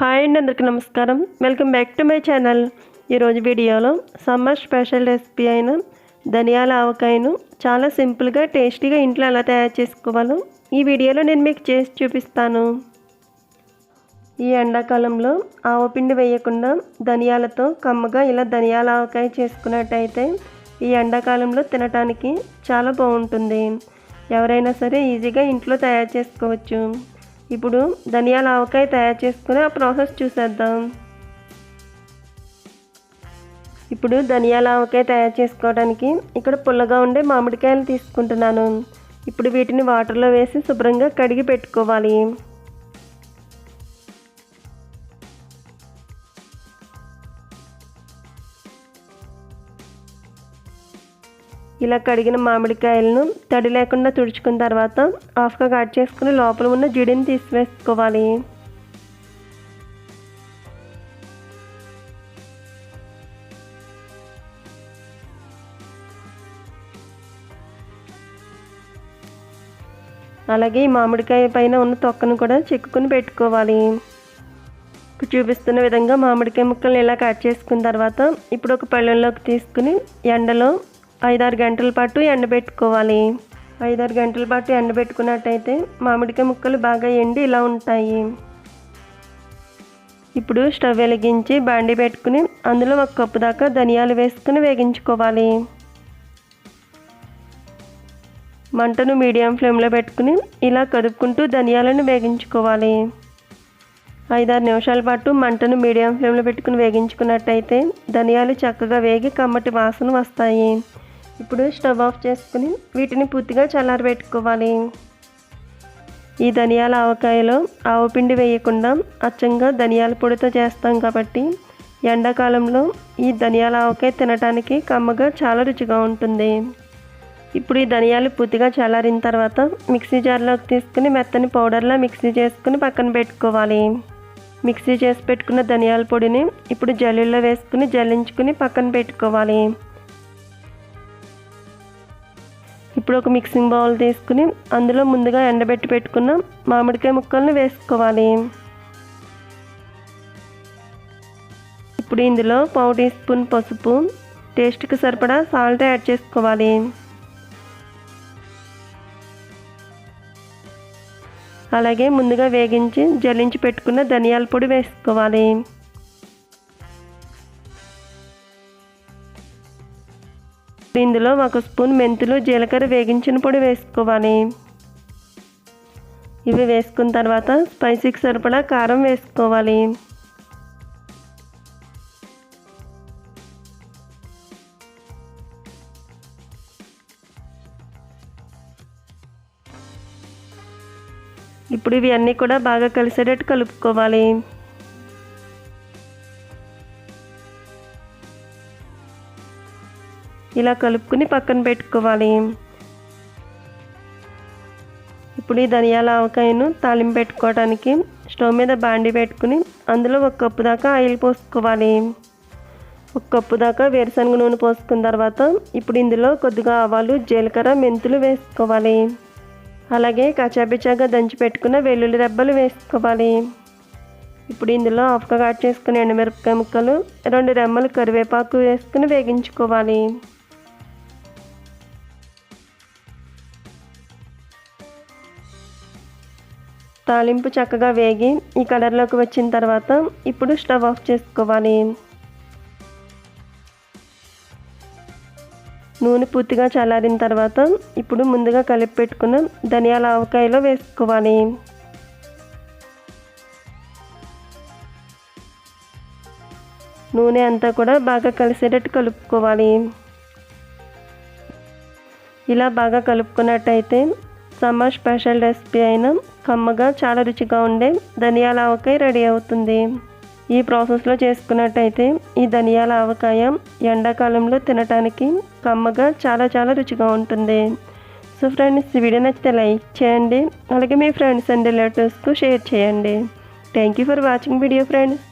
Hi అండి, అందరికీ నమస్కారం. Welcome back to my channel. ఈరోజు వీడియోలో సమ్మర్ స్పెషల్ రెసిపీ అయిన ధనియాల ఆవకాయను చాలా సింపుల్గా టేస్టీగా ఇంట్లో ఎలా తయారు చేసుకోవాలో ఈ వీడియోలో నేను మీకు చేసి చూపిస్తాను. ఈ ఎండాకాలంలో ఆవపిండి వేయకుండా ధనియాలతో కమ్మగా ఇలా ధనియాల ఆవకాయ చేసుకున్నట్టయితే ఈ ఎండాకాలంలో తినడానికి చాలా బాగుంటుంది. ఎవరైనా సరే ఈజీగా ఇంట్లో తయారు చేసుకోవచ్చు. ఇప్పుడు ధనియాల ఆవకాయ తయారు చేసుకుని ఆ ప్రాసెస్ చూసేద్దాం. ఇప్పుడు ధనియాల ఆవకాయ తయారు చేసుకోవడానికి ఇక్కడ పుల్లగా ఉండే మామిడికాయలు తీసుకుంటున్నాను. ఇప్పుడు వీటిని వాటర్లో వేసి శుభ్రంగా కడిగి పెట్టుకోవాలి. ఇలా కడిగిన మామిడికాయలను తడి లేకుండా తుడుచుకున్న తర్వాత హాఫ్గా కట్ చేసుకుని లోపల ఉన్న జిడిని తీసివేసుకోవాలి. అలాగే ఈ మామిడికాయ పైన ఉన్న తొక్కను కూడా చెక్కుని పెట్టుకోవాలి. చూపిస్తున్న విధంగా మామిడికాయ ముక్కలను ఇలా కట్ చేసుకున్న తర్వాత ఇప్పుడు ఒక పళ్ళెంలోకి తీసుకుని ఎండలో 5-6 గంటల పాటు ఎండబెట్టుకోవాలి. 5-6 గంటల పాటు ఎండబెట్టుకున్నట్టయితే మామిడికాయ ముక్కలు బాగా ఎండి ఇలా ఉంటాయి. ఇప్పుడు స్టవ్ వెలిగించి బాండి పెట్టుకుని అందులో 1 కప్పు దాకా ధనియాలు వేసుకుని వేగించుకోవాలి. మంటను మీడియం ఫ్లేమ్లో పెట్టుకుని ఇలా కదుపుకుంటూ ధనియాలను వేగించుకోవాలి. 5-6 నిమిషాల పాటు మంటను మీడియం ఫ్లేమ్లో పెట్టుకుని వేగించుకున్నట్టయితే ధనియాలు చక్కగా వేగి కమ్మటి వాసన వస్తాయి. ఇప్పుడు స్టవ్ ఆఫ్ చేసుకుని వీటిని పూర్తిగా చల్లారబెట్టుకోవాలి. ఈ ధనియాల ఆవకాయలో ఆవపిండి వేయకుండా అచ్చంగా ధనియాల పొడితో చేస్తాం కాబట్టి ఎండాకాలంలో ఈ ధనియాల ఆవకాయ తినడానికి కమ్మగా చాలా రుచిగా ఉంటుంది. ఇప్పుడు ఈ ధనియాలు పూర్తిగా చల్లారిన తర్వాత మిక్సీ జార్లోకి తీసుకుని మెత్తని పౌడర్లా మిక్సీ చేసుకుని పక్కన పెట్టుకోవాలి. మిక్సీ చేసి పెట్టుకున్న ధనియాల పొడిని ఇప్పుడు జల్లీలో వేసుకుని జల్లించుకుని పక్కన పెట్టుకోవాలి. ఇప్పుడు ఒక మిక్సింగ్ బౌల్ తీసుకుని అందులో ముందుగా ఎండబెట్టి పెట్టుకున్న మామిడికాయ ముక్కలను వేసుకోవాలి. ఇప్పుడు ఇందులో 1/2 టీ స్పూన్ పసుపు, టేస్ట్కి సరిపడా సాల్ట్ యాడ్ చేసుకోవాలి. అలాగే ముందుగా వేగించి జల్లించి పెట్టుకున్న ధనియాల పొడి వేసుకోవాలి. ఇందులో 1 స్పూన్ మెంతులు, జీలకర్ర వేగించిన పొడి వేసుకోవాలి. ఇవి వేసుకున్న తర్వాత స్పైసీకి సరిపడా కారం వేసుకోవాలి. ఇప్పుడు ఇవి అన్నీ కూడా బాగా కలిసేటట్టు కలుపుకోవాలి. ఇలా కలుపుకుని పక్కన పెట్టుకోవాలి. ఇప్పుడు ఈ ధనియాల ఆవకాయను తాలింపు పెట్టుకోవడానికి స్టవ్ మీద బాండి పెట్టుకుని అందులో 1 కప్పు దాకా ఆయిల్ పోసుకోవాలి. 1 కప్పు దాకా వేరుశనగ నూనె పోసుకున్న తర్వాత ఇప్పుడు ఇందులో కొద్దిగా ఆవాలు, జీలకర్ర, మెంతులు వేసుకోవాలి. అలాగే కచ్చాపిచ్చాగా దంచి పెట్టుకున్న వెల్లుల్లి రెబ్బలు వేసుకోవాలి. ఇప్పుడు ఇందులో హాఫ్గా కట్ చేసుకుని ఎండుమిరపకాయ ముక్కలు, 2 రెమ్మలు కరివేపాకు వేసుకుని వేగించుకోవాలి. తాలింపు చక్కగా వేగి ఈ కలర్లోకి వచ్చిన తర్వాత ఇప్పుడు స్టవ్ ఆఫ్ చేసుకోవాలి. నూనె పూర్తిగా చల్లారిన తర్వాత ఇప్పుడు ముందుగా కలిపి పెట్టుకున్న ధనియాల ఆవకాయలో వేసుకోవాలి. నూనె అంతా కూడా బాగా కలిసేటట్టు కలుపుకోవాలి. ఇలా బాగా కలుపుకున్నట్టయితే సమ్మర్ స్పెషల్ రెసిపీ అయిన కమ్మగా చాలా రుచిగా ఉండే ధనియాల ఆవకాయ రెడీ అవుతుంది. ఈ ప్రాసెస్లో చేసుకున్నట్టయితే ఈ ధనియాల ఆవకాయ ఎండాకాలంలో తినడానికి కమ్మగా చాలా రుచిగా ఉంటుంది. సో ఫ్రెండ్స్, ఈ వీడియో నచ్చితే లైక్ చేయండి. అలాగే మీ ఫ్రెండ్స్ అండ్ రిలేటివ్స్కు షేర్ చేయండి. Thank you for watching video friends.